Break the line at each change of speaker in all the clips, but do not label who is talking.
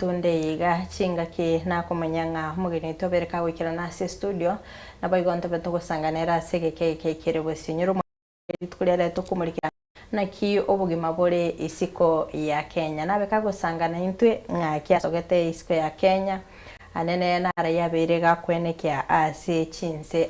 ntunde iga chinga ki na kumanyanga mugeni tobereka wikira na studio na bayigonto beto gusanganira segeke kekere bosinyuru twirere tukumurikira na ki obugima bore isiko ya Kenya nabe kagusangana intwe ngaki asogete isiko ya Kenya anene na raya berega kwenekya ase chinse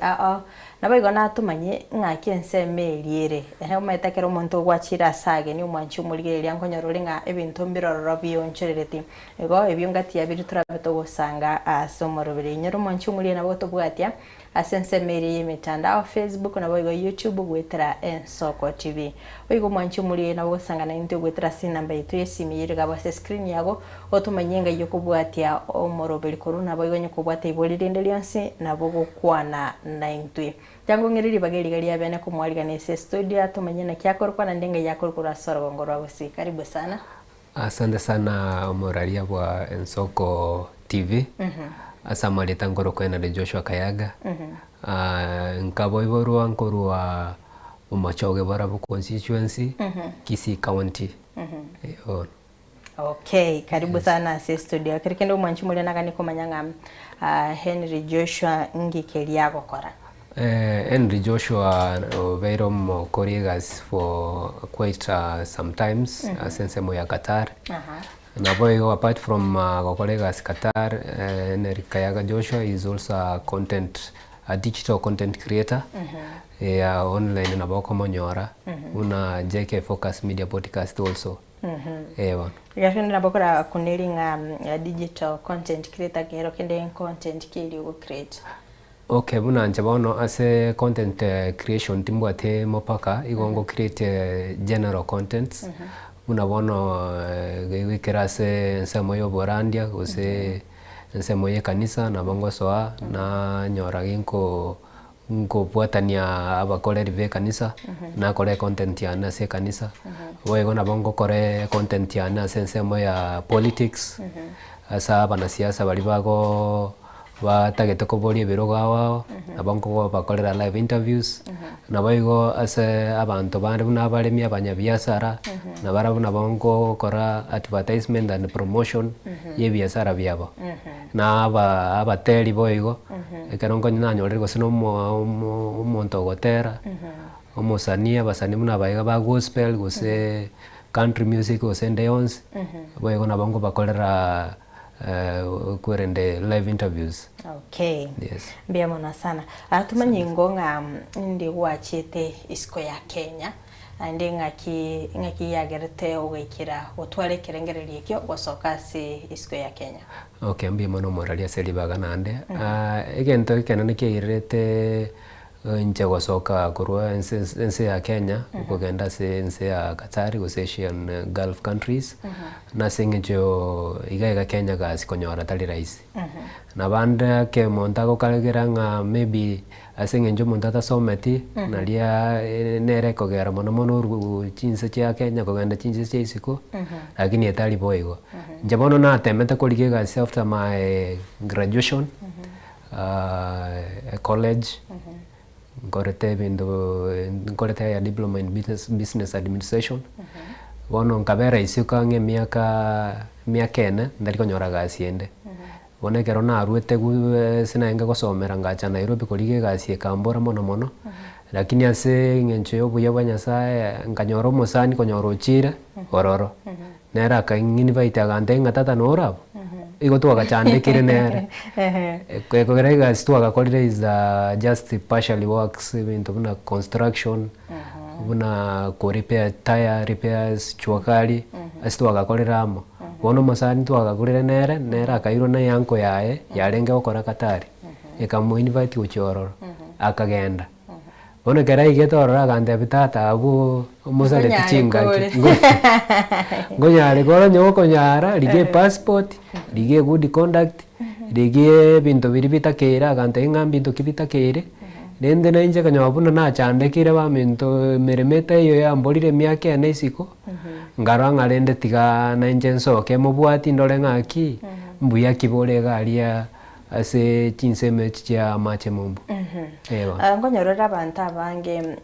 nabaigona tumanye ngaki ensemeliere umetakero omonto gwachira sage ni umwanchi umurigereria nkonyorore ebintu mbirororo biyoncherereti ego ebyongati yabiri turabeto gusanga asomorobere nyoro umwanchi umuriye nabo tubwatia asensemeri imitandao Facebook na boigo YouTube gwetera Ensoko TV oigo mwanchi umuriye nabo gusanga na into gwetera sinamba itu yesimiyire gabase screen yago otumanyenga yokubwatia omorobere koruna boigo nyokubwata ibolirinde lyonse nabo gukwana na intwe jango ngiriri bageri ya bene kumwaliga nese studio tumanye na kyakorwa na ndenge yakorwa soro ngoro wasi karibu sana.
Asante sana moralia wa Ensoko TV. Asamali tangoro kwena de Joshua Kayaga. Nkaboiborwa nkorwa umachoge barabu constituency Kisii County.
Okay, karibu sana se studio. Kirikendo mwanchi mule nakani kumanyanga Henry Joshua ngikeliago kora.
Henry Joshua Vairom Koregas for quite sometimes since moya Qatar. Na boy apart from Koregas Qatar, Henry Kayaga Joshua is also a digital content creator. Online na boko monyora. Una JK Focus Media Podcast also.
Yakenda bokora kunilinga digital content creator kero kende content kili u create.
Okay, buna nchabono ase content creation timbwate mopaka igongo create general contents. Buna bono wikira se nsemo yo borandia use nsemo ye kanisa na bongo soa na nyora ginko bwatania abakoreri be kanisa na kore content ya na se kanisa. Boyego na bongo kore content ya na se nsemo ya politics. Asa bana siasa bali bago batagete ko bori biro gawa abanko bakorera live interviews nabayigo ase abantu bandi n'abaremi abanyabiasara nabarabona bonko kora advertisement and promotion yebiasara byabo na abateri boyigo ekerongo nanyorerwa sino umuntu gotera umusania basani muna bayiga ba gospel gose country music gose ndeyons boyigo nabongo bakorera kurende live interviews.
Okay.
Yes.
Mbiamona sana. Atumanyi ngonga ndi wachete isiko ya Kenya. Ndi ngaki yagerete ogekira otwale kerengereri ekyo gosoka si isiko ya Kenya.
Okay, mbiamona moralia selibaga nande. Egento ikenane kirete nje gosoka kurwa ense ya Kenya ukogenda se ense ya Qatar go Asian Gulf countries na singejo igaiga Kenya gasi konyora tali rais na banda ke montago kalgeranga maybe asingenjo montata someti na lia nere kogera mono chinse cha Kenya kogenda chinse cha isiko lakini etali boigo njabono na temeta kolige gasi after my graduation college ngorete ya diploma in business administration. Bono nkabera isiko nge miaka ene ndaliko nyora gasi ende. Bone kero na aruete sinaenga gosomera ngacha Nairobi kolige gasi ekambora mono lakini ase ngencho yo buya banyasaye nkanyora omusani konyora ochire ororo nera kangini baita gante ngatata norabo igo twagachandikire nere kwekogera gasi twagakorire is just partially works ibintu buna construction buna ko repair tire repairs chwakali asi twagakorera amo bono musani twagakorire nera akairo na yanko yae yarenge gukora Katari ekamu invite uchororo akagenda bono kera igetorora gante bitata abu umusale tichinga ngonyare goro nyoko nyara lige passport lige good conduct lige bintu biri bitakera gante ngambi bintu kibitakere nende na inje kanyabuna na chandekire ba minto meremete yo yambolire miaka ya nesiko ngaranga rende tiga na inje nsoke mubwati ndole ngaki mbuya kibole galia ase chinseme chia mache mumbu.
Ngonyorera abantu abange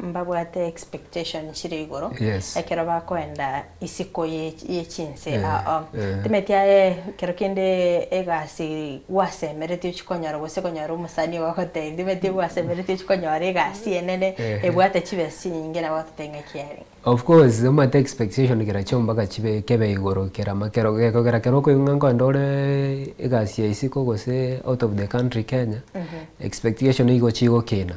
mbabwate expectation chiri igoro ekero bakwenda isiko ye chinse timetia kero kinde egasi wasemerete chikonyara gose konyara umusani wa hotel timetia wasemerete chikonyara egasi enene ebwate chibesi nyinge na watutenga kiari.
Of course, mate expectation kera chomba chibe kebe igoro kera makero kero ko ngango ndore egasi ya isiko gose out of the country Kenya. Expectation igo chigo kina.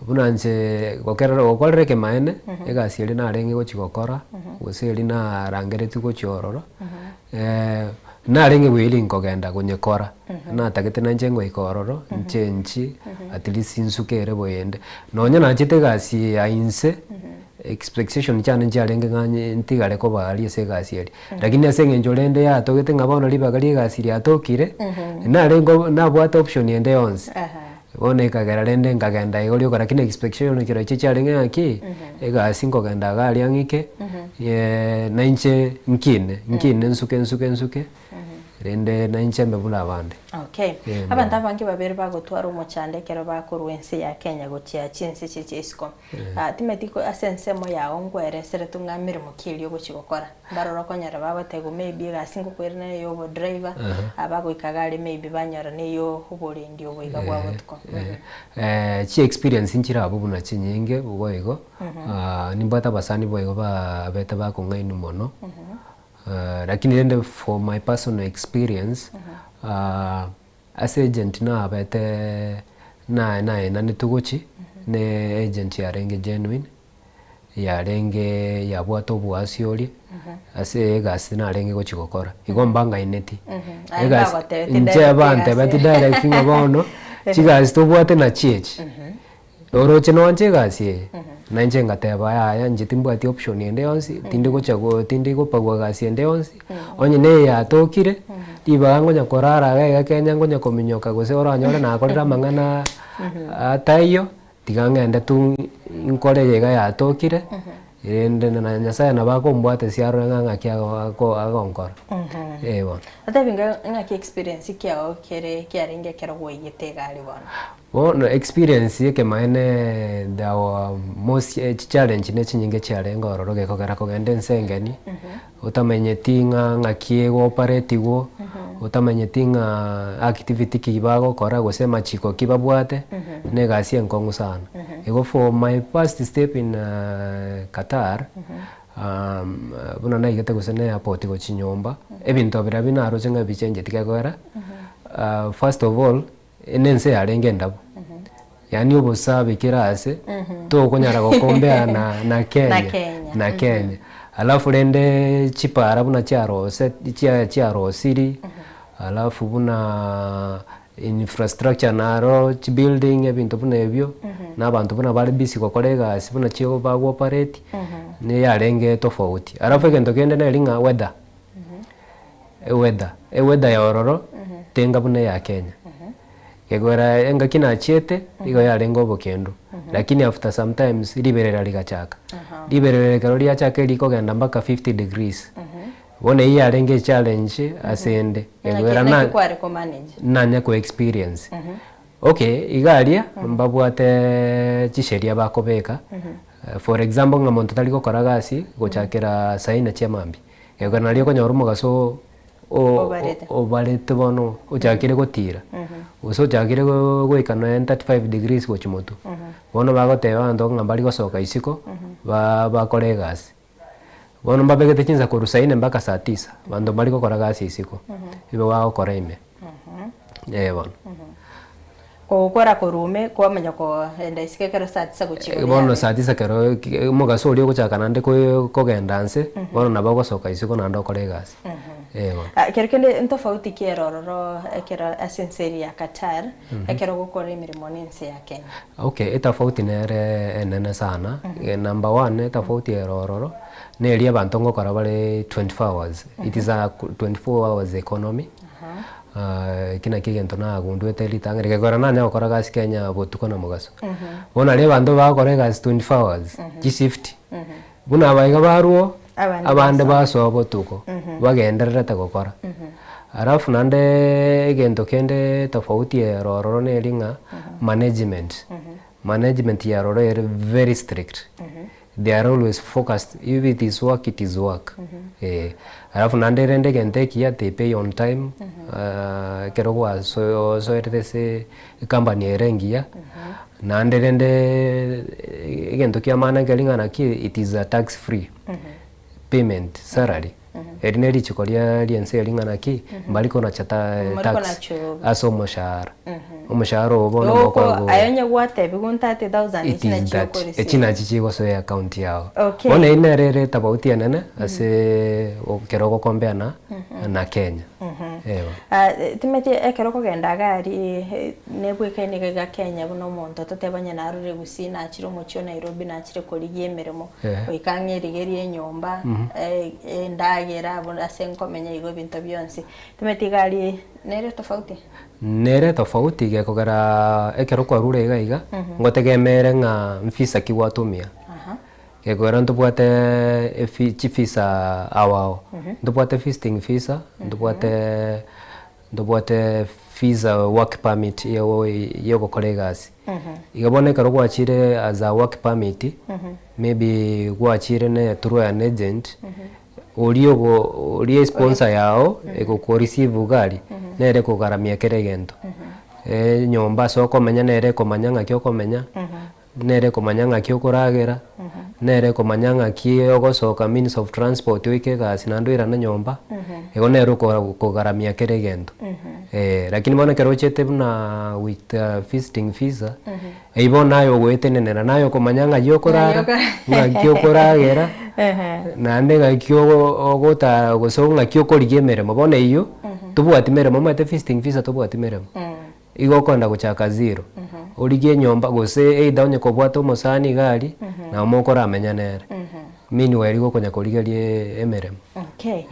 Bunanje gokorere ke maene egasi eri na renge go chigokora gose eri na rangere tugo chiororo. Na renge wili nkogenda kunyekora. Na tagete na njengo ikororo nchenchi at least insukere boyende. Nonya na chite gasi ya inse expectation cyane njarenge nganye ntigare ko bari ese gasi eri lakini asenge njolende ya togete ngabona libagali gasi ya tokire na rengo na bwata option yende yonse one kagara rende ngagenda igori ko lakini expectation kiro cyarenge aki egasi ngogenda gali angike ye nainche nkine nsuke rende nainche mbebula abande.
Okay. Abantu abange babere bagotwara umucande kero bakurwense ya Kenya gotia chinse chichesiko. Timetiko asensemo ya ongwere sere tungamire mukiri yo chigokora. Baroro konyara babatego maybe gasingo kwerene yo bo driver abago ikagari maybe banyara neyo uborendi obo igagwa botko.
Chi experience nchira abo buna chinyinge uboyego. Nimbata basani boyego ba beta ba kungainu mono. Lakini rende for my personal experience as agent na bete na nitugochi ne agent ya renge genuine ya renge ya bwato bwasioli ase gasi na renge go chigokora igombanga ineti egasi nje abante bati direct ngabono chigasi to bwate na chiech oroche no nje gasi na nje ngateba ya njitimbwati option yende yonsi tindi gochago tindi go pagwa gasi yende yonsi onye ne ya tokire ibango nya korara ga Kenya ngonya kominyoka gose oranyore na akorera mangana atayo tigangenda tu inkore yega ya tokire irende na nyasaya na bako mbwate siaro nganga kya ko agonkora bon
atabinga ngaki experience kyao kere kyarenge kero goyete gali bona.
Well, experience yake maene the most challenge ne chinyinge charenga ororoge kogera kogende nsengeni utamenye tinga ngakie go operate go utamenye tinga activity kibago kora gosema chiko kibabwate ne gasi enkongu sana ego for my first step in Qatar buna na igete gusene airport go chinyomba ebintu bira binaro cenga bichenje tikagora first of all enense yarenge ndabo yani ubusabe kirase to kunyara gokombea na Kenya alafu rende chipara buna cyaro set cyaro siri alafu buna infrastructure naro building ebintu buna ebyo nabantu buna bari bisi kokorega sibuna cyo bago operate ne yarenge tofauti alafu egento kende na linga weather ya ororo tenga buna ya Kenya kegora enga kina chete igo yarengo bokendo lakini after sometimes liberera ligachaka liberera karoli achaka liko genda mpaka 50 degrees wone hii arenge challenge asende kegora na nya ko experience okay igalia mbabwate chisheria bakobeka for example ngamonto taliko koragasi gochakera saina chamambi kegora nalio konyorumo gaso obarete bono ochakire gotira uso chakire goikana 35 degrees go chimoto bono bagoteba ndo ngambali gosoka isiko bakore gasi bono mbabegete chinza kurusaine mpaka saa 9 bando bali gokora gasi isiko ibe wao koreme bono
kokora korume kwamanya ko enda isike kero saa 9 guchiko
bono saa 9 kero mogaso oli gochakana nde kogendanse bono nabo gosoka isiko nando kore gasi
kero kende ntofauti kierororo kero asenseri ya Qatar kero gukora imirimo n'inse ya Kenya.
Okay, tofauti nere enene sana. Number 1 tofauti erororo neri abantu ngokora bale 24 hours. It is a 24 hours economy. Kina kigento na gundwete litangere kegora nanya gukora gasi Kenya botuko na mugaso. Bona le bantu bakore gasi 24 hours. G shift. Buna abayiga baruo abande baso botuko bagenderera tagokora Alafu nande gento kende tofauti ya roro ne linga management. Management ya roro are very strict. They are always focused. If it is work, it is work. Alafu nande rende gente kia they pay on time. Kero kwa so etese company erengia. Nande rende gento kia mana galinga na ki it is a tax free payment salary. Erineri chikolia liense lingana ki mbaliko na chata tax aso moshahara. Omoshahara obona mokwago
ayonye gwate bigun 30,000
ichina chikori. Echina chichigo so account yao.
Okay.
Ona inerere tabauti anene ase keroko kombeana na Kenya.
Timeti ekeroko genda gari nebwekene ga Kenya buno muntu totebanye na rure gusina akiro mucyo Nairobi na akire kori yemeremo oikangeri enyomba ndagera abona senkomenya igo bintu byonse timeti gari nere tofauti gekogera ekeroko rure igaiga ngotegemere nga mfisa kiwatumia gekogera ntubwate visa awao ntubwate visiting visa ntubwate visa work permit yo gokoregasi igaboneka rwachire as a work permit maybe gwachire ne through an agent uri sponsor yao ego ko receive gari nere kugaramia keregento nyomba so komenya nere komanyanga kyo komenya nere komanyanga kyo kuragera nere komanyanga kyo gosoka means of transport wike gasi nandwira na nyomba ego nere kugaramia keregento lakini bona kerochete buna with visiting visa ibona nayo gwetenenera nayo komanyanga yo kurara ngakyo kuragera nande ngakyo ogota gosonga kyo korigemere mabone iyo tubwatimere mate visiting visa tubwatimere igo konda guchaka zero origie nyomba gose either onye kobwata omosani gari na mokora amenya nere mini weri go konya korigerie emerem. Okay.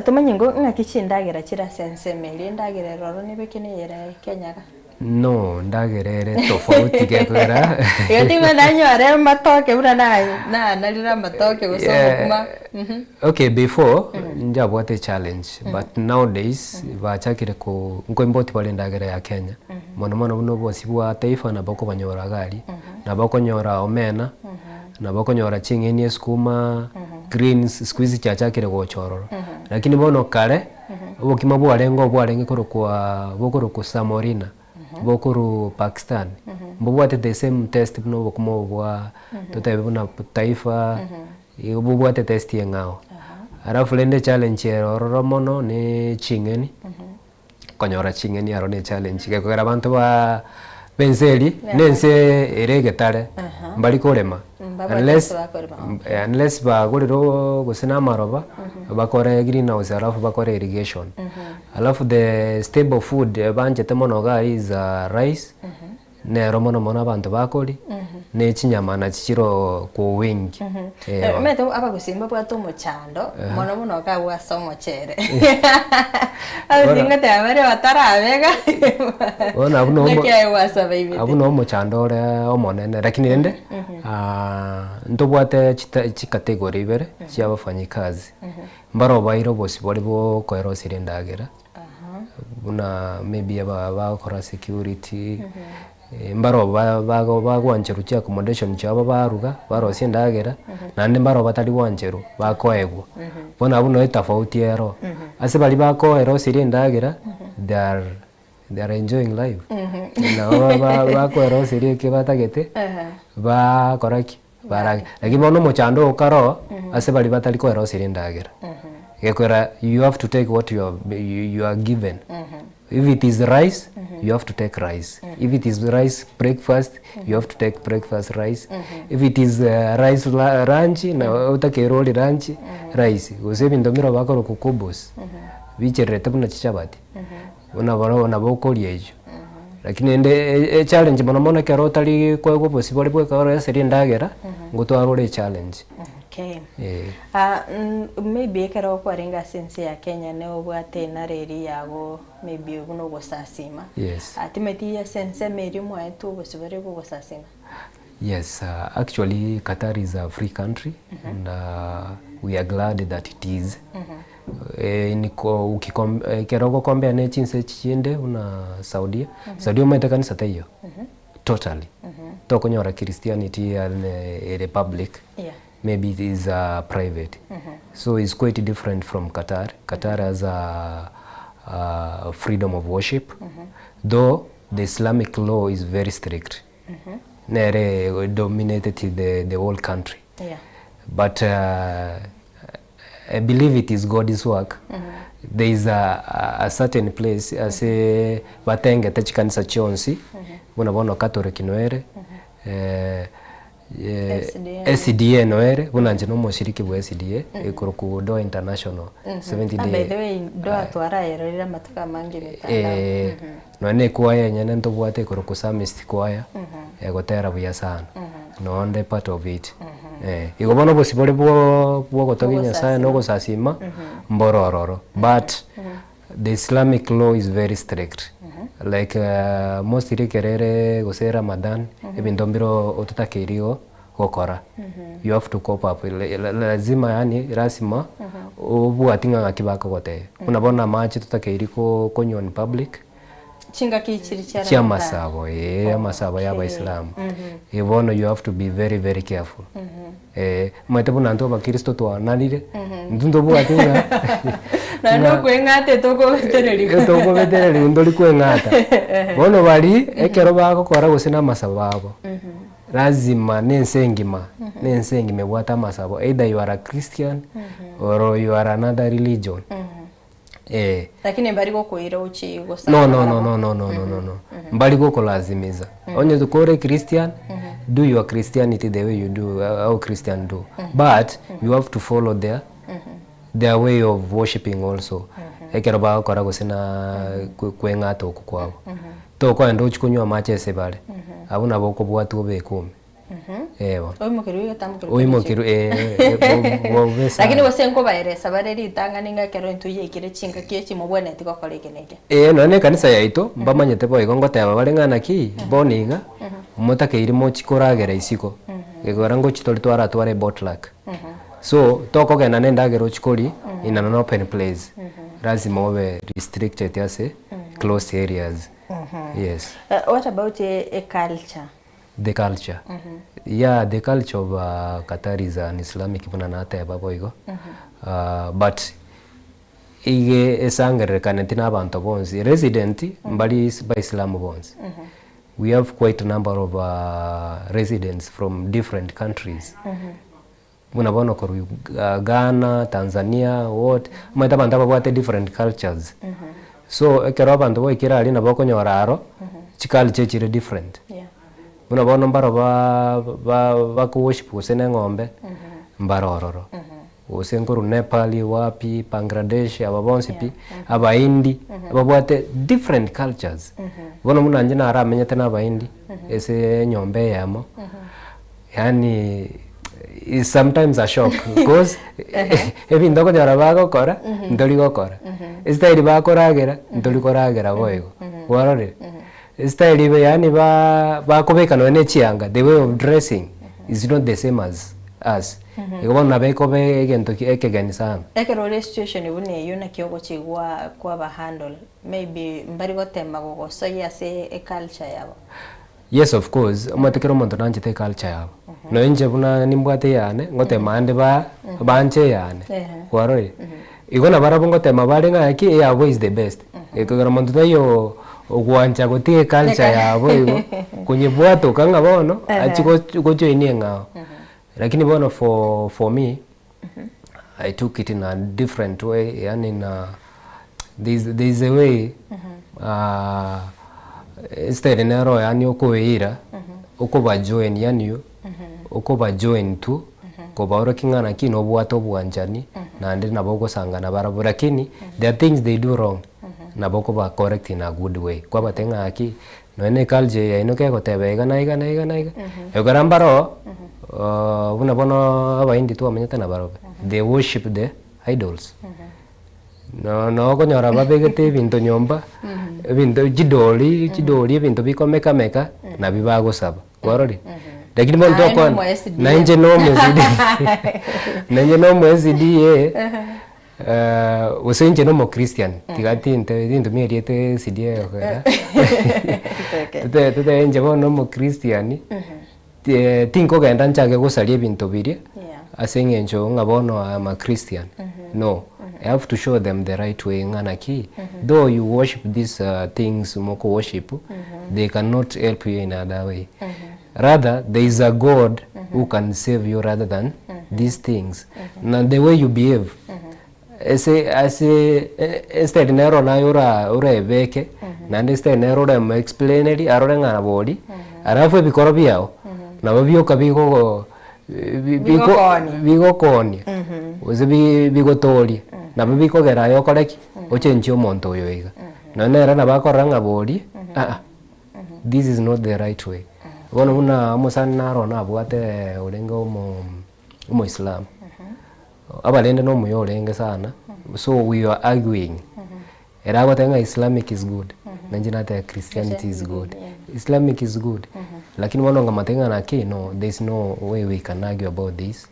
Tumenye ngo ngakicindagera kira sensemeli ndagere roro nibekene yera Kenya ga
no ndagerere tofauti gekora
yotima nanyore matoke bura na nalira matoke gusoma
okay before njabwate challenge but nowadays bachakire ko ngoimboti bale ndagere ya Kenya mono buno bosi bwa taifa na bako banyora gari na bako nyora omena na bako nyora chingeni skuma greens squeeze chachakire go chororo lakini bono kale obokima bwarenge korokwa Samorina bokuru Pakistan mbobwate the same test buno bokumo bwa totabe buna taifa ibobwate test yengao arafu lende challenge eroro mono ne chingeni konyora chingeni aro ne challenge gekora abantu ba benzeli nense eregetare mbali korema unless ba gorero gusina maroba bakore greenhouse alafu bakore irrigation alafu the stable food banje temono gari is rice ne romono abantu bakori ne chinyama na chichiro ku wingi
meto aba gusimba bwa to muchando mono ka bwa somo chere azinga te abare batarabega
ona abuno
nekai wasa baby
abuno muchando ore omonene lakini rende ntobwate chikategori ibere cy'abafanyikazi mbaro bayiro bose bari bo koero sirindagera buna maybe abakora security mbaro bagwanjeru cya accommodation cyaba baruga barose ndagera nande mbaro batari wanjeru bakoegwa bona buno tofauti ero ase bali bakoero sirindagera they are enjoying life na bakoero siri ke batagete bakoraki barage lakini bono mochando okaro ase bali batari koero sirindagera gekora you have to take what you are given. If it is rice, you have to take rice. If it is rice breakfast, you have to take breakfast rice. If it is rice lunch, na utake roli lunch, rice. Usebi ndomiro bakoro kukubos. Bicherete buna chichabati. Una bokoli ejo. Lakini ende challenge mona kero tali kwa possible bwe ka seri ndagera ngotwarore challenge.
Okay. Maybe kero kwa ringa sense ya Kenya ne obwate na reri yago maybe uno gosasima.
Yes.
Atimeti ya sense meri mwetu bosibere go gosasima.
Yes, actually Qatar is a free country and we are glad that it is. niko keroko compare ne chinse chinde una Saudia. Saudia umaite kanisa tayo. Totally. Tokonyora Christianity and a republic.
Yeah.
Maybe it is private. So it's quite different from Qatar. Qatar has a freedom of worship. Though the Islamic law is very strict. Nere dominated the whole country.
Yeah.
But I believe it is God's work. There is a certain place ase batenge tachikanisa chonsi bunabono Catholic noere SDA noere bunanje no mushiriki bwa SDA ikuruku do international 70 day.
By the way do atwara yerera matuka mangi mitandao.
No ne kwaya nyane ntobwate ikuruku Psalmist kwaya egotera buya sana. No onde part of it. Igobono bosibole bwo gotoginya saya no gosasima mborororo. But the Islamic law is very strict. Like most kerere gose Ramadan ebinto mbiro otutakirio gokora. You have to cope up. Lazima yani rasima obwatinga ngakibako gote. Unabona machi tutakiriko konyo in public.
Chinga kichiri
cha masabo amasabo ya Islam. Ibono you have to be very very careful. Matabu nanto ba Kristo to analire. Ndundo bwatinga.
Na no kwengate toko
vetereri ndoli kwengata. Bono bali ekero bako kora gusina masabo abo. Lazima nensengime bwata masabo. Either you are a Christian or you are another religion.
Lakini mbali gokuira uchi gosa.
No. Mbali goko lazimiza. Onye tukore Christian, do your Christianity the way you do, how Christian do. But you have to follow their way of worshiping also. Ekero ba kora gusina kwengata okukwabo. To kwa ndo chikunywa machese bale. Abuna boko bwatu obekumi. Oimokiru
lakini wasenko baeresa bareri itanga ninga kero ntuye kire chinga kiechi mubone tiko korekeneke
none kanisa yaito mbamanyete boy gongo taba barengana ki boniga mutake irimo chikoragera isiko egorango chitori twara tware botluck so toko gena nendagero chikori in an open place lazima obe restricted yase closed areas. Yes.
What about a culture?
The culture. Yeah, the culture of Qatar is an Islamic punanata baboigo. But ige esangere kanetina abantu bonzi resident mbali by Islam bonzi. We have quite a number of residents from different countries. Munabono koru Ghana, Tanzania, what mata banta babwate different cultures. So ekero abantu boikira ali naboko nyoraro chiculture chire different. Unabona mbaro ba worship usene ngombe mbarororo usenkuru Nepali wapi Bangladesh ababonsi pi abaindi ababwate different cultures bona munanje na aramenyete na abaindi ese nyombe yamo yani is sometimes a shock because ebi ndoko nyara bago kora ndoli gokora style ba koragera ndoli koragera boyego warore style be yani ba kobeka no nechianga the way of dressing is not the same as us ikobona beko be egento ekeganisana
ekero situation ibune yona kyogo chigwa kwa ba handle maybe mbari gotema gogo so yase a culture yabo.
Yes, of course amatekero muntu nanje te culture yabo no enje buna nimbwate yane ngotema ande banje yane warore igona barabo ngotema barenga yaki yabo is the best ekero muntu tayo ogwanja gotie culture yabo igo kunye bwato kanga bono achiko gojoinie ngao lakini bono for me I took it in a different way yani there's a way instead nero yani okoira okoba join yani okoba join tu koba kingana kino bwato bwanjani na ndi naboko sangana barabo lakini there are things they do wrong naboko ba correct in a good way kwa batenga aki no ene culture ya inoke gotebe igana egarambaro una bono abaindi tu amenyete na barobe they worship the idols no konyora babegete bintu nyomba bintu jidoli bintu bikomeka meka na bibago saba kwarori lakini bonto kwa nanje no mwezidi usenje no mo Christian tigati into mieriete sidie okera tete enje bono mo Christian tinko genda nchage gusaria bintu biri asengenjo ngabono am a Christian. No, I have to show them the right way ngana ki. Though you worship these things moko worship, they cannot help you in other way. Rather, there is a God who can save you rather than these things. Now the way you behave, instead nero na ura ebeke, na instead nero ura explaineri arore ngana bodi, arafu bikoro biao, na babio kabiko bigo koni, uzi bigo tori, na babiko gera yo koreki, ochenchi omonto oyo iga. Na nera na bakoranga bodi, this is not the right way. Wana una musana naro na abwate ulenga umo Islam. Abalende no muyo ulenge sana. So we are arguing. Era watenga Islamic is good. Nanjina te Christianity is good. Islamic is good. Lakini wanonga matenga na ke no, there's no way we can argue about this.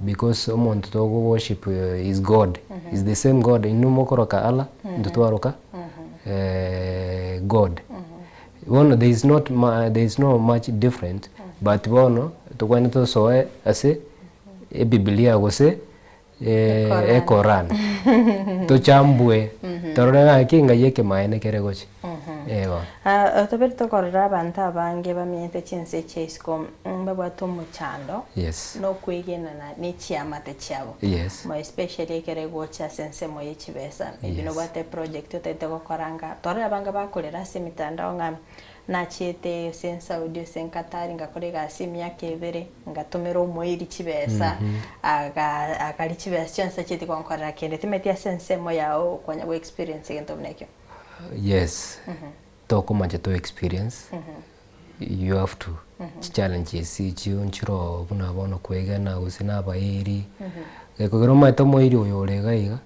Because omuntu togo worship is God. Is the same God. Inumo koroka Allah, ntutuaroka God. One there is no much different, but one to when to so ase e Biblia gose e Quran to chambue torora kinga yeke maene keregochi ewa
otoberto korra banta bange bamiete chinse chesco babwato muchando.
Yes,
no kwigena na ni chiamate chabo.
Yes,
mo especially keregocha sense mo yechibesa maybe no bate project otete gokoranga torra banga bakorera semitandao ngam na chiete sense audio senkatari ngakorega simya kebere ngatomero moiri chibesa aga chibesa chance chete konkorera kende timetia sense mo yao kwanya go experience gento mnekyo.
Yes, toko manje to experience. You have to challenge si chiro buna bono kwegana usina bairi ekogero maito moiri oyo legaiga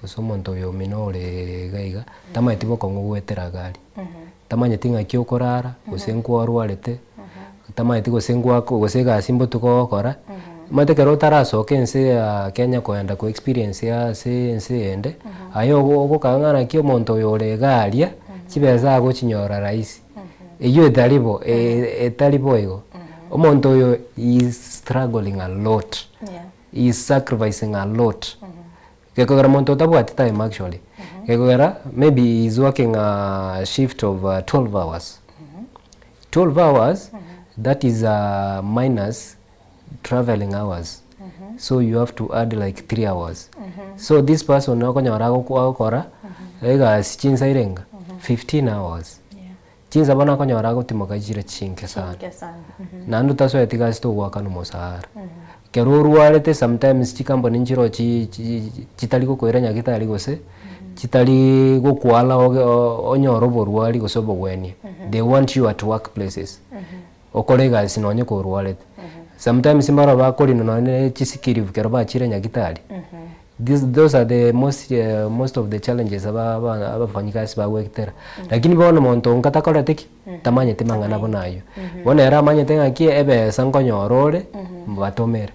usomonto yo minore gaiga tamaiti bokongo gwetera gari tamanye tinga kyokorara usenkwa rwarete tamaiti gosengwa gosega simbo tukokora matekero tarasoke ense ya Kenya koenda ko experience ya se ende ayo gokangana kyo monto yo legaria kibeza go chinyora raisi eyo etalibo ego omonto yo is struggling a lot. He is sacrificing a lot. Kekogera monto tabwati time actually. Kekogera maybe he is working a shift of 12 hours. 12 hours, that is minus traveling hours. So you have to add like 3 hours. So this person nakonyora gukora ega sichinsa irenga 15 hours. Chinza bana konyora gutimoka jire chinke sana. Nandu taso etigasi to gwaka no musahara. Keruru walete sometimes chikambo ninjiro chitali gukwera nyagitali gose chitali gukwala onyoro borwali gosobo gweni. They want you at workplaces. Okolega sinonye ko rwalete. Sometimes mara bakori no ne chisikiri kero ba chire nyagitali. Those are the most of the challenges abafanyikazi ba wektera. Lakini bona monto nkatakora teki tamanye temangana bonayo. Bona era manye tenga ki ebe sankonyorore batomera.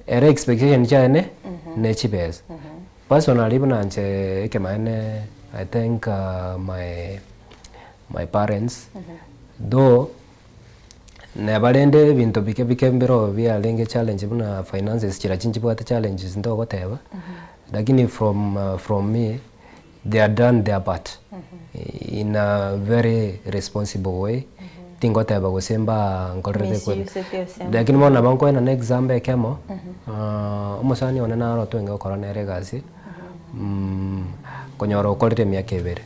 Era expectation chane ne chibes. Personally bonanche ekemane I think my parents though nebalende bintu bike mbiro bya lenge challenge buna finances chira chinchi bwate challenges ndo goteba lakini from me they are done their part in a very responsible way tingoteba gosemba ngorete ko lakini mona banko ena ne example kemo omosani ona naro twenge okora nere gasi konyoro okorete myaka ebere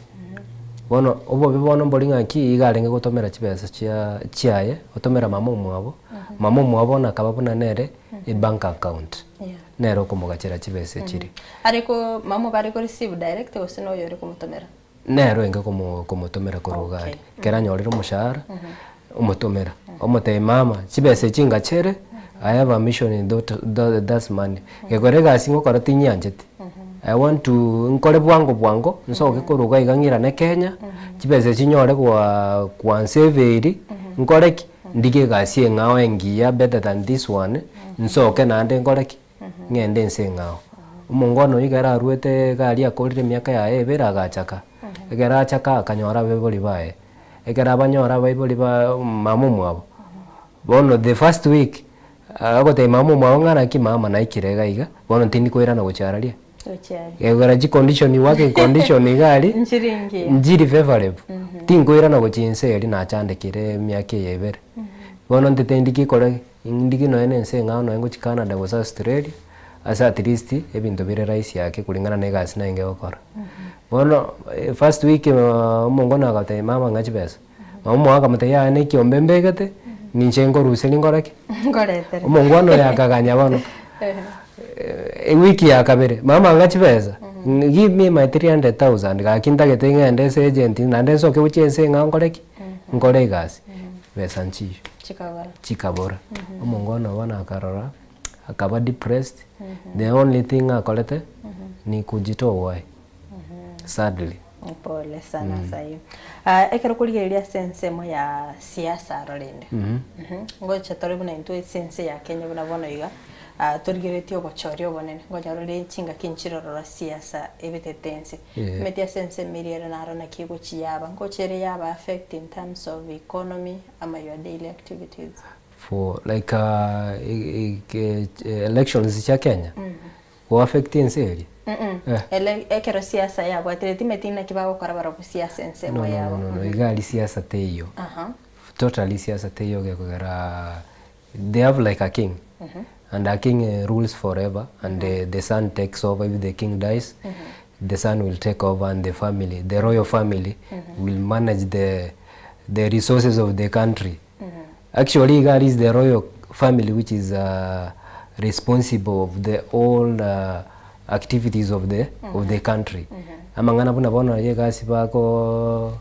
bono obo bibono mbolinga ki igarenge gotomera chibesa chiaye otomera mama mwabo na kababuna nere e bank account nero komogachira chibesa chiri
ariko mama bari ko receive direct osino yore kumutomera
nero enge komutomera korugari keranyorira umushahara umutomera omote mama chibesa chinga chere I have a mission in that's money gegorega singo koratinya anjete I want to nkole bwango nsoke kuruga igangira ne Kenya chibese chinyore kwa severi nkole ndige gasie ngao engia better than this one nsoke nande nkole ngende nse ngao umongono igara aruete gari akorire miaka ya ebera agachaka egera achaka akanyora bebori bae egera abanyora baibori ba mamu mwabo bono the first week agote mamu mwabo ngana ki mama na ikirega iga bono tindi kwera na gochararia egera ji condition working condition igari njiri favorable tinkwera na gochinse eri na chandekire miaka ya ebere bono nditendiki kore indiki no ene nse ngao no ngo Canada go Australia asa at least ebintu bire rice yake kulingana na gasi na inge okora bono first week mongo na gate mama ngachi pesa mama waka mate ya ne kiombe mbegete ninjengo ruseli ngorake
ngoretere
mongo no yakaganya bono wiki ya kabere mama ngachi pesa give me my 300,000 ga kindagete ngende se agent na ndenso ke uchense ngangoreki ngore gasi pesa nchi chikabora mongo no wana karora akaba depressed the only thing akolete ni kujitoa sadly
pole sana sayo ekero kuligeria sense mo ya siasa rorende ngocha tori buna into sense ya Kenya buna bono iga torigeretio gochorio bonene ngoja rore chinga kinchiro rora siasa ebetetense metia sense miriera na rona kigo chiyaba ngochere yaba affect in terms of economy ama your daily activities
for like elections cha Kenya wo affecting seri
ekero siasa ya gwatireti metina kibago karabara ku siasa ense mo ya
no igali siasa teyo totally siasa teyo gekogera they have like a king and a king rules forever and the son takes over. If the king dies the son will take over and the royal family will manage the resources of the country. Actually, God is the royal family which is responsible of the all activities of the country. Amangana buna bona ye gasi bako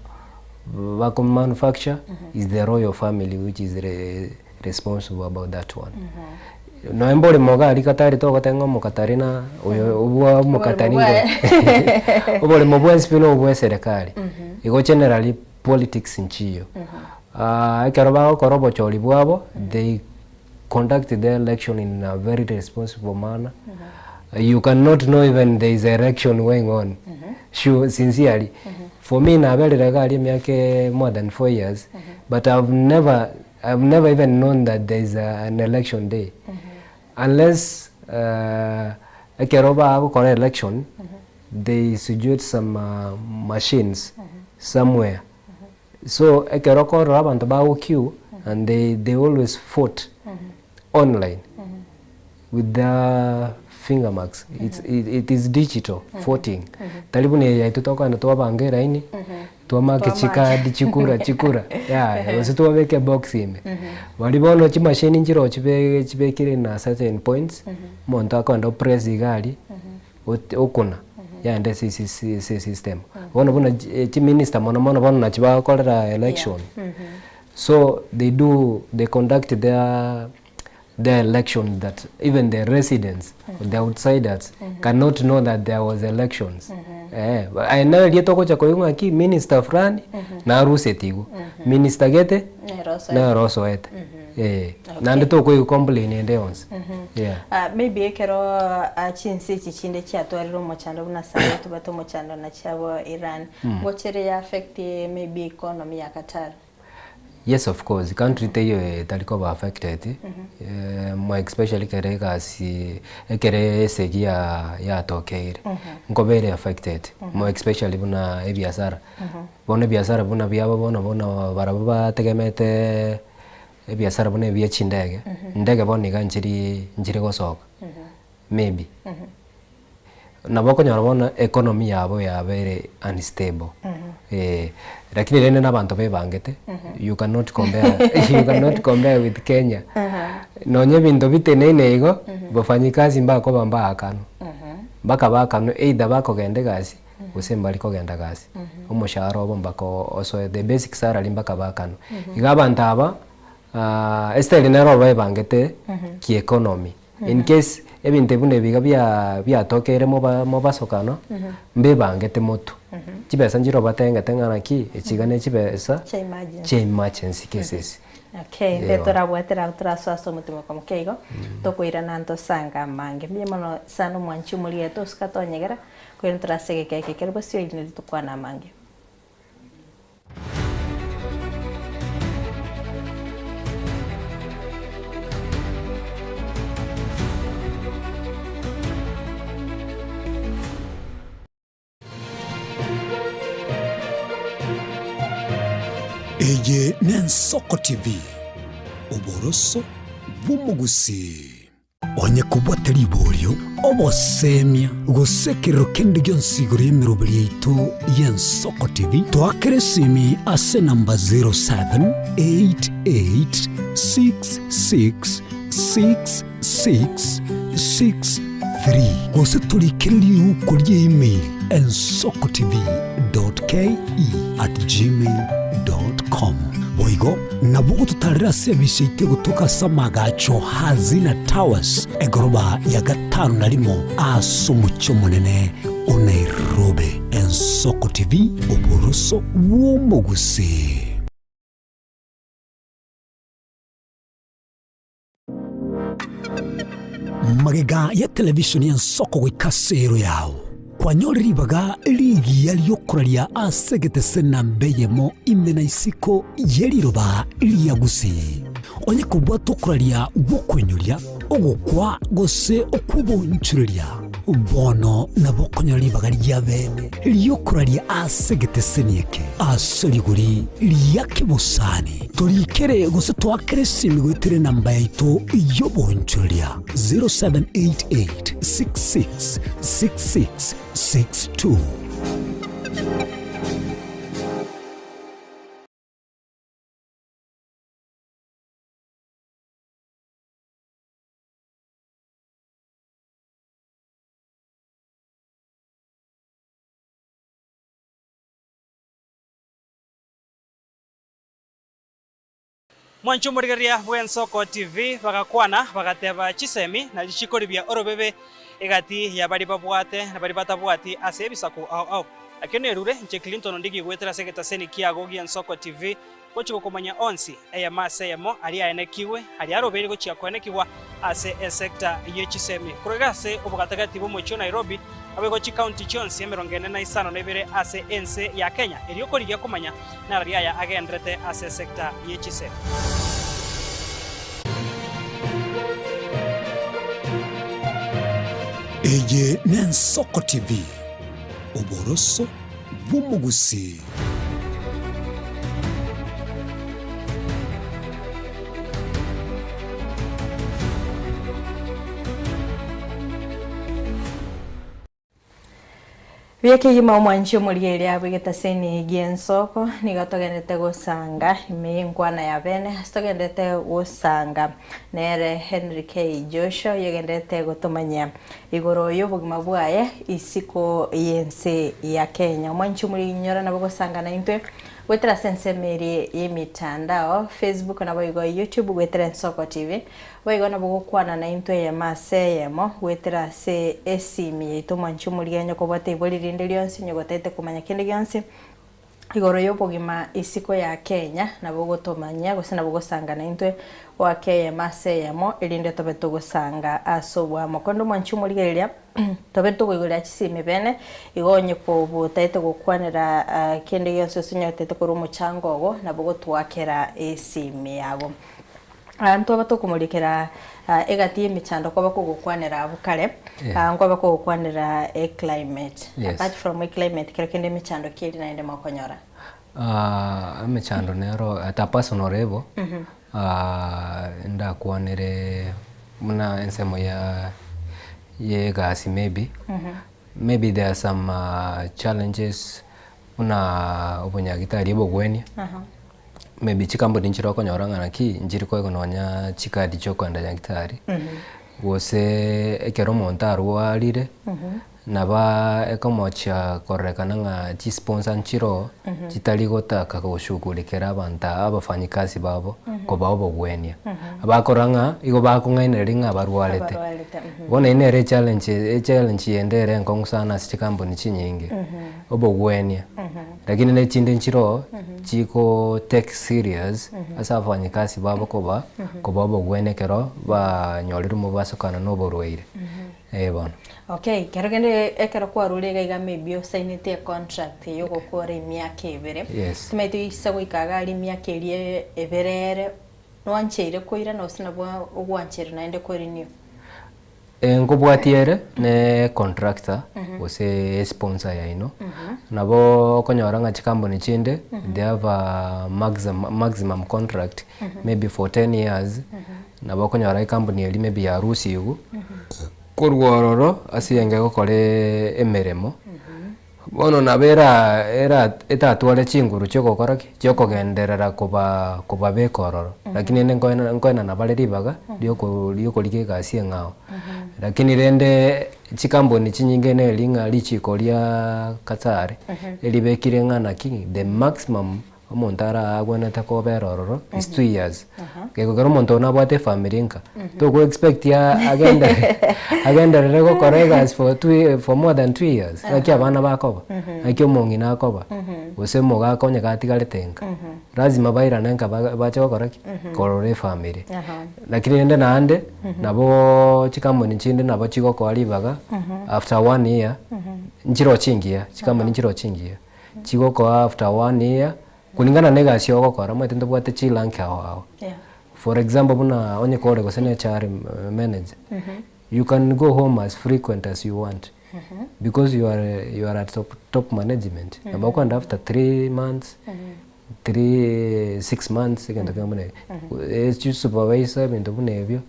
manufacture is the royal family which is responsible about that one. No embole mogali katari to gotengo mokatarina obwa mokataningo obole mobwe spino obwe serikali igo generally politics nchiyo Karoba korobo choli bwabo they conducted the election in a very responsible manner. You cannot know even there is an election going on. Sure, sincerely. For me na very regali miake more than 4 years, but I've never even known that there is an election day. Unless Karoba ko election, they suggest some machines somewhere. So ekeroko abantu bawo queue and they always fought online with the finger marks. It is digital voting. Talibuni ya tutoka na tuwa bangera ini tuwa make chikadi chikura yeah wasi tuwa weke box ime walibono chi machine njiro chibe kire na certain points monto akwanda press igali okuna ya ende system bona bona chi minister mono bona na chiba kolera election so they conduct their election that even the residents the outsiders cannot know that there was elections I know lietoko cha koyunga ki minister frani na rusetigo minister gete na roso ete nande to ko complain ende ons
maybe ekero chinsi chichinde cha twariro mochando buna sayo tubato mochando na chabo Iran ngochere ya affect maybe economy ya Qatar.
Yes, of course. Country teyo taliko affected. More especially kereka si kere segi ya tokeire. Nko very affected. More especially buna biashara. Bona biashara buna biaba bona barababa tegemete biashara buna bia chindege. Ndege boni ganjiri gosoka. Maybe. Naboko nyarabona economy yabo ya very unstable. Lakini lene nabantu bebangete you cannot compare with Kenya. Nonye bintu bitenene igo bafanyikazi mbako bamba akano baka bakano either bako gende gazi usemba liko genda gazi umushahara obo mbako also the basic salary mbaka bakano igabanta aba esteli nero bebangete ki economy in case ebinte bune biga bya tokere mo basokano mbebangete moto chibesa njiro batenge tengana ki echigane chibesa cha emergency cases
Okay, betora bwatera utraswaso mutima kwa mkeigo tokwira nanto sanga mange myemono sano mwanchu mulie to skatonyegera kwira trasege keke kerbo sio ile tukwana mange.
Eye Nensoko TV oboroso bw'umugusi onye kubwatera iboryo obosemia gusekero kende gyonsigoro y'emirobiri yaitu y'Ensoko TV twakeresimi ase namba 0788666663 gose tulikereri uko ry'email ensokotv.ke@gmail.com boigo nabugo tutarira service itego tukasamaga hazina towers egoroba ya gatanu narimo asumucyo munene Nairobi. Ensoko TV oboroso w'umugusi. Magega ya televisioni y'Ensoko gwikasero yawo kwanyoriribaga ligi yaliyokuralia asegete senambeyemo imena isiko yeliroba liyagusi onye kubwa tokuralia wokwenyoria ogokwa gose okubonchurelia bono nabokonyoribaga lyabene liyokuralia asegete senieke asoliguri liyakibusani tolikere gose twakeresimi gwitere namba yaito yobonchurelia 0788666662.
Mwanchu murigeria bw'Ensoko TV bagakwana bagateba chisemi na lichikori bya orobebe egati ya bari babwate na bari batabwati ase bisaku au akenerure nche Clinton ndigi gwetera segeta seni kiago Ensoko TV kochiko komanya onsi eya maseyemo ali aenekiwe ali arobere go chiakwenekiwa ase sector yechisemi kuregase obugatagati bo mocho Nairobi abego chi county chonsi 45 nebere ase ense ya Kenya elioko ligia komanya na ria ya agendrete ase sector yechisemi.
Eye Nensoko TV oboroso bw'umugusi.
Bieke yima mwancho muliere abigeta seni Ensoko nigatogendete gusanga imengwana ya bene stogendete gusanga nere Henry K Joshua yegendete gutumanya igoro y'obugima bwaye isiko yense ya Kenya mwancho muri nyora nabo gusanga na intwe wetera sensemeri yemitandao Facebook na boigo YouTube wetera Ensoko TV boigo na bugukwana na intwe ya maseyemo wetera se esimi to mwancho muri nyo kobote ibolirinde lyonsi nyogotete kumanya kindi gyonsi igoro y'obugima isiko ya Kenya na bugutumanya gose na bugusanga na intwe wa Kenya maseyemo elinde tobeto gusanga asobwa mokondo mwancho muri geria tobeto gwigura chisime bene igonye ko butaite gukwanira kindi gyonsi sunyotete kuri umuchango ogo na bugutwakera esimi yabo antu abatokumurikira egati emichando kwa bakugukwanira abukare ngo bakugukwanira climate apart from climate kero kende emichando kiri na ende makonyora
emichando nero ata personal level nda kwanire muna ensemo ya gasi maybe there are some challenges una obunyagitari bogwenia maybe chikamboni nchiro konyoranga naki njiri ko kononya chikadi choko anda nyagitari gose ekero monta arwarire naba ekomocha korekana nga chi sponsor nchiro chitali gotaka gushugulikira abantu abafanyikazi babo ko babo bwenia abakoranga igo bakung'ainera nga barwarete bona ine challenge yendere nkongu sana si company chinyingi obo bwenia lakini ne chinde nchiro chiko take serious asa abafanyikazi babo ko babo bwenekero banyorira mu basokana no borweire bona.
Okay, kerogende ekero kwa rulega iga maybe signete contract yo gukora imyaka ibere.
Yes.
Tumete isago ikaga ari imyaka iri eberere nwancheire koira no sinabwa ugwanchira naende ko renew.
Ngobwatiere ne contractor ose sponsor ya ino. Nabo konyora nga company chinde they have a maximum contract maybe for 10 years. Nabo konyora company eli maybe ya rusi yugo. Kurwororo asiyenge gukore emeremo bono nabera etatwale chinguru cyo kugenderera kuba bekororo lakini ngoina nabaleribaga lyoko likegasi ngao lakini rende chikamboni chinyinge ne linga lichikolia Katare elibekire ngana king the maximum omontara agwanata ko berororo is 2 years gekogero monto na bwate family nka to go expect ya agenda rego corregas for more than 2 years like abana bakoba like omongi na akoba usemo gakonya gatigaretenka lazima baira nanka bacho koraki korore family lakini ende naande nabo chikamboni chinde nabo chiko kwalibaga after 1 year nchiro chingia chikamboni nchiro chingia chiko kwa after 1 year kulingana negasi yoko kora mwete ndobwate chilanka hao. For example buna onye kore ko sene HR manager. You can go home as frequent as you want. Because you are at top management. About after 3 months 6 months again to come it's you supervisor into bunevyo.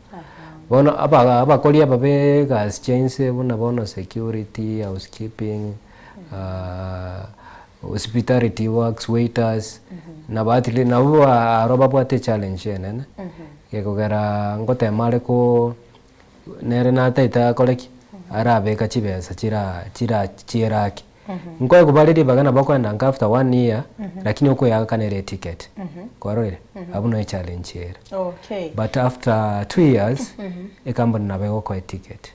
Bona aba kolia babe gas change buna bono security, housekeeping, hospitality works, waiters na batili na huwa aroba bwate challenge yenene yekogera ngote male ko nere na taita koleki arabe ka chibesa chiraki nko kubalidi bagana bakwenda nka after 1 year lakini uko yakanere ticket kwarore abuno challenge yera
Okay,
but after 2 years e company nabe ko ticket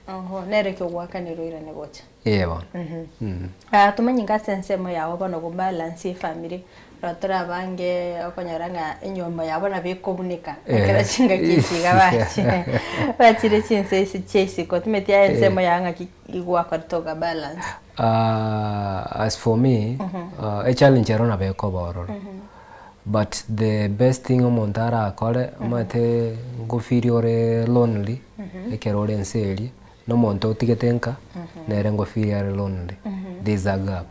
nere ke wakanero ira negocha
yeah
tumenye sensemo yawo bano go balance family ratora bange okonyoranga inyoma yabona bikobunika akera chinga kisiga bache bachire chinse isi chesi ko tumeti ya ensemo yanga igwa kwa toga balance.
As for me a challenge arona be ko bororo but the best thing omontara akore mate ngofiriore lonely ekerore enseli no monto tigetenka nere ngofiriore lonely there's a gap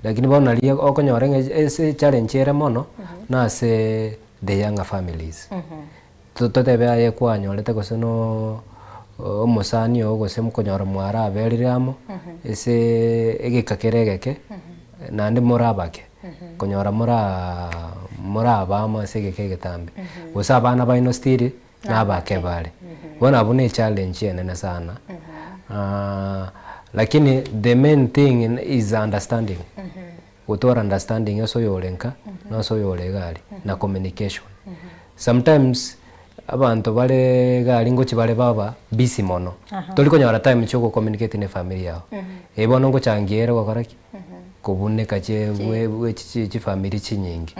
lakini bona liye okonyore ese challenge ere mono na se the younger families totebe aye kwanyorete kosono omusani ogose mukonyora mwara aberiramo ese egekakeregeke nandi morabake konyora moraba segeke getambe gusa abana baino stiri nabake bale bona abune challenge yenene sana lakini the main thing is understanding utora understanding yoso yolenka no so yolegali na communication sometimes abantu bale gali ngo chibale baba busy mono toliko nyara time choko communicate ne family yao ebono ngo changiere gokoraki kubuneka che we chi family chinyingi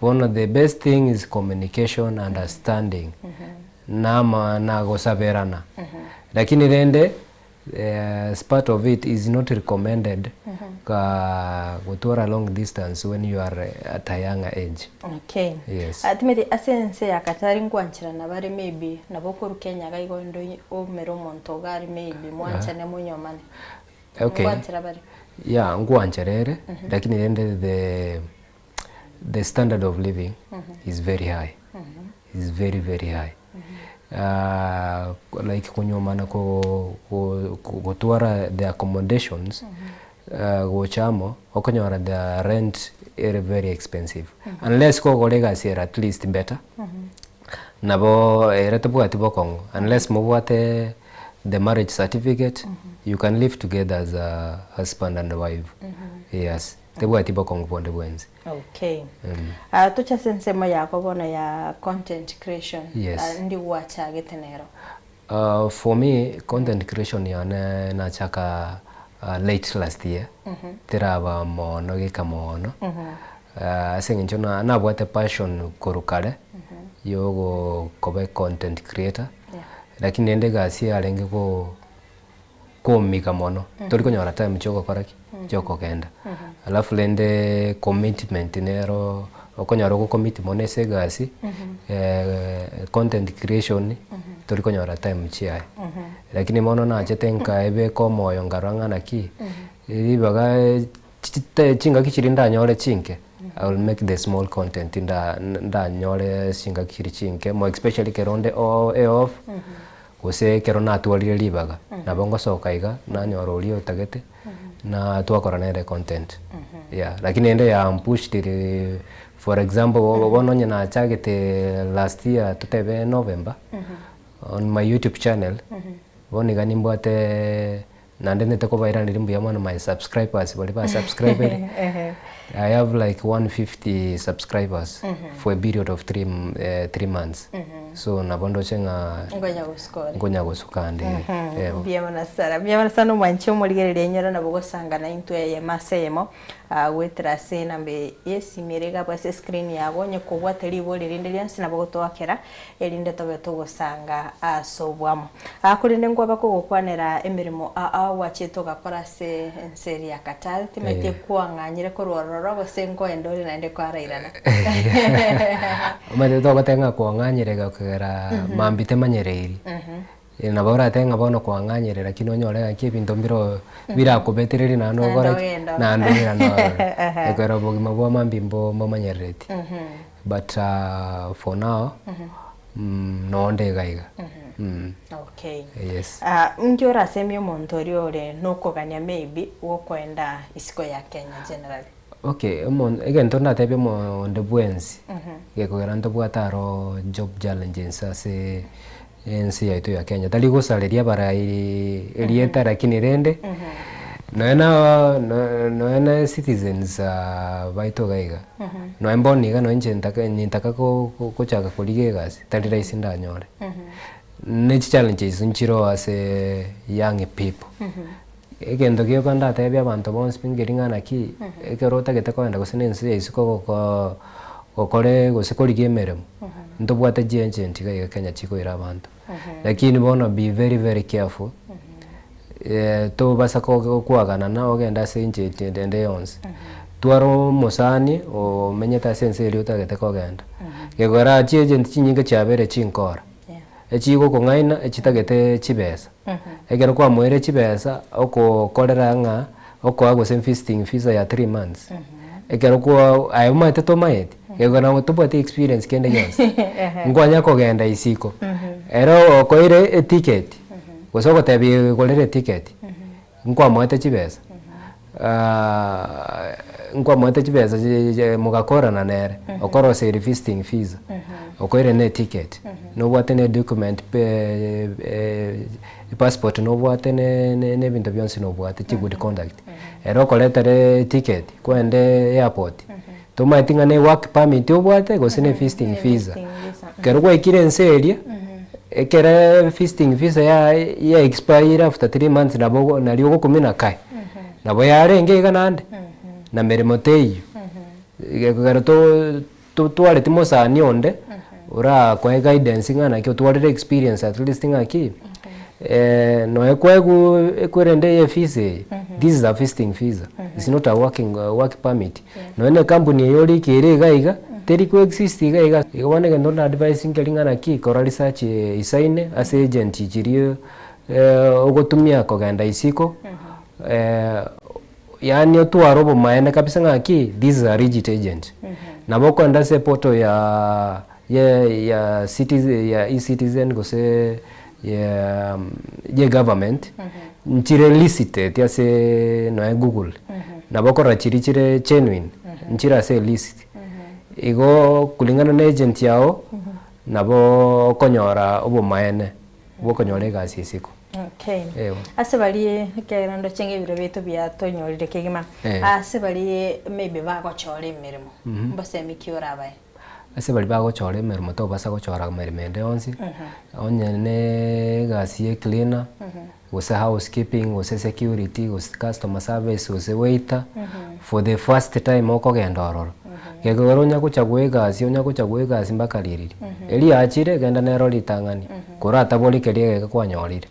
bona the best thing is communication, understanding nama na gosaberana lakini rende part of it is not recommended ka gutora long distance when you are at a younger age.
Okay.
Yes.
Atimedi asense yakatari ngwanchira na bari maybe naboko Kenya ga igondo o mero monto gari maybe mwanchane munyomane.
Okay.
Ngwanchira bari.
Yeah, ngwancherere lakini rende the standard of living is very high. Is very high. Like kunyomana ko gutwara the accommodations gochamo okonyora the rent is very expensive unless ko golega sera at least better nabo ereto bwati bokongo unless mubwate the marriage certificate you can live together as a husband and a wife. Yes. Tebwa tiba kongponde bwenzi.
Okay. Tucha sensema yako bona ya content creation.
Yes.
Ndi wacha getenero.
For me, content creation yana nachaka late last year. Teraba mono gika mono. Asenginchona nabwate passion korukale. Yogo kobe content creator. Lakini ende gasi alenge ko mika mono. Tori konyora time choko koraki. Choko kenda. Alafu lende commitment nero okonyora ko commit monese gasi. Content creation tori konyora time chiae. Lakini mono na chetenka ebe ko moyo ngaranga naki. Ibaga chinga kichirinda nyole chinke. I will make the small content nda nyole chinga kichiri chinke mo especially keronde off. Kose kero na tualire libaga na bongo soka iga na nyoro ulio tagete na tuakora nere content. Yeah, lakini ende ya push tiri for example wono nyana chagete last year tutebe November on my YouTube channel. Woni gani mbwate nandene teko viral limbu ya mwana my subscribers bali ba subscriber. I have like 150 subscribers for a period of 3 months. So nabondo chenga ngonya gusukande.
Biamana sana mwancho muligerere nyora na bogosanga na into ya masemo wetrase nambe yesimirega base screen yago nyeko gwateri boli rinde lyansi na bogotwakera elinde tobe togosanga asobwamo akurinde ngwa bakogokwanera emirimo wachito gakora se enseri ya katali timete kwanganyire ko rororo sengo endori na ende kwa rairana
umade to batenga kwanganyire gakera mambite manyereiri na bora tenga bono kwanganyire lakini onyole kibinto mbiro bira kubetereri na no gora na ndira no ekero bogima bwa mambimbo mamanyereti but for now no ndegaiga.
Okay.
Yes.
Ngiora semio montoriore no koganya maybe wokwenda isiko ya Kenya generally.
Okay, again tona tebe mo ndebwenzi. Gekogera ndobwataro job challenges ase ensi yaitu ya Kenya. Tali gusaleria bara elieta lakini rende. Noena citizens baito gaiga. No emboniga no nje ntaka ko chaka kuligegasi. Tali raisi ndanyore. Next challenges nchiro as a young people. Egendo kyo kanda tebe abantu bonse pingeringa naki ekerota getakwenda gosenense isiko kokore gosekoligie meremo. Ndobwata agent ga Kenya chiko ira abantu. Lakini bona be very careful. To basa ko kwagana na ogenda senje ndende yonse. Twaro mosani o menyeta sense eri utagetekogenda. Gegora agent chinyinga chabere chinkora. Echigo kongaina echitagete chibesa. Egero kwa mwere chibesa oko kolera nga oko ago feasting visa ya 3 months. Egero kwa ayuma teto maeti. Egero na topate experience kende yonse. Ngwanya kogenda isiko. Ero koire ticket. Gosoko tebi kolere ticket. Ngwa mwete chibesa. Ngwa mwete chibesa mugakora na nere. Okoro se feasting visa. Okoire ne ticket. No what ne document passport no what ne bintu byonse no what good conduct. Ero koletere ticket kwende airport. To maitinga ne work permit obwate gosene feasting visa. Kero kwa ikire nseria ekere feasting visa ya expire after 3 months nabo naliyo kumina kai. Nabo yarenge ganande. Na merimoteyo. Kero to twale timosani onde. Ora kwa guidance ngana kyo twalire experience at least ngaki no ekwende ye visa. This is a feasting visa. It's not a work permit. No ene company yori kire gaiga teri ko exist gaiga iwane gendo na advice ngana ki kora research isaine as agent chirio ogotumia kogenda isiko yani otwaro maene kabisa ngaki this is a rigid agent. Naboko ndase poto ya citizen ya e-citizen gose ya government nchire licit ya se no Google nabokora chirichire genuine nchira se list igo kulingana na agent yao nabo konyora obo maene bo konyore gasi siko
Okay. Ase bali kerando chenge biro beto bya tonyorire kegima. Ase bali maybe bagochora emirimo. Mbase mikiora abaye.
Ase bali bagochora emirimo to basa gochora emirimo ende onsi. Onyene gasi cleaner. Use housekeeping, use security, use customer service, use waiter. For the first time okogenda ororo. Kegoro nyakuchagwe gasi mpaka ririri. Eli achire genda nero litangani. Kora taboli kerie gakwanyorire.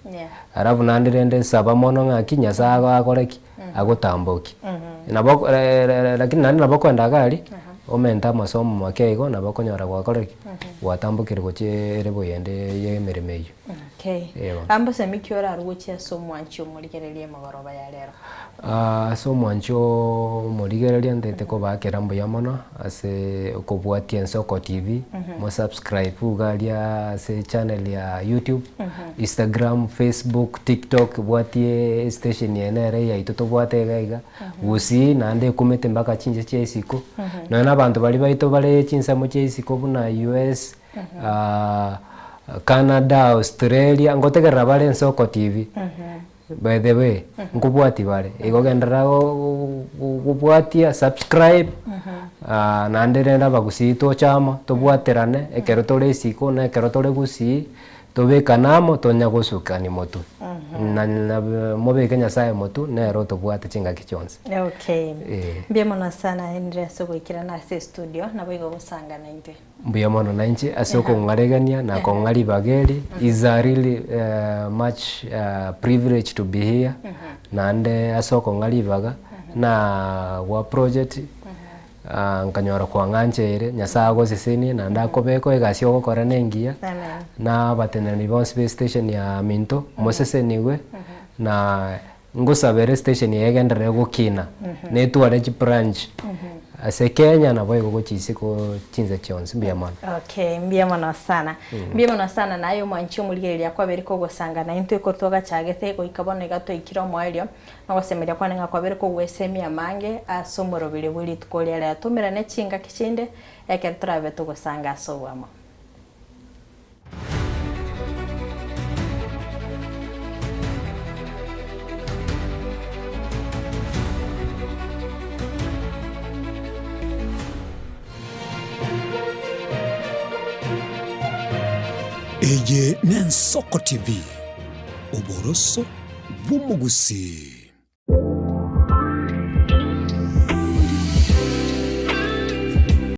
Arabu nandirende saba mono ngaki nyasaga akoreki agotamboki. Naboko lakini nani naboko ndagari omenta masomo makeigo nabakonyora gwakoreki watambukire goche boyende yemeremeyo.
Okay. Ambo semikiora rugochia somwanchi omurigererie magoroba ya lero.
Somwanchi omurigererie ndete ko bakera mbuya mono ase okobwatia Ensoko TV mo subscribe ugalia ase channel ya YouTube, Instagram, Facebook, TikTok bwatie station yenere ya itoto bwate gaiga usi nande kumete mbaka chinje chesiko na abantu bali baito bale chinsamo chesiko buna US Canada, Australia, ngotegera bale Ensoko TV. By the way, nkubwati bale. Igogendera kubwatia subscribe. Nanderenda bagusito chama tobwaterane ekero tole siko na ekero tole gusi tobekanamo tonya gusukani motu. Na mobeke nyasaye motu nero tobwate chinga kichonse.
Okay. Mbiamono sana Henry Sogwikira na studio na boigo gusanga na inte.
Mbiamono na inche asoko ngaregania na kongali bageli is a really much privilege to be here. Na ande asoko ngali baga na wa project nkanyora kwa nganchere nyasago seseni na ndakobeko egasi ogokora nengia na batenani bon space station ya Minto moseseniwe na ngusabere station yegendere gukina netware branch ase Kenya na boy gogochisi ko chinze chonse mbiamono.
Okay, mbiamono sana. Mbiamono sana nayo mwanchi omurigereria kwa beri ko gusanga na into ikotoga chagete ko ikabona gato ikiro mwaelio no gosemeria kwa ninga kwa beri ko gwesemi amange asomoro bili buli tukolia ya tumira ne chinga kichinde yake trabe to gusanga asowamo.
Eye n'Ensoko TV, oboroso bw'umugusi.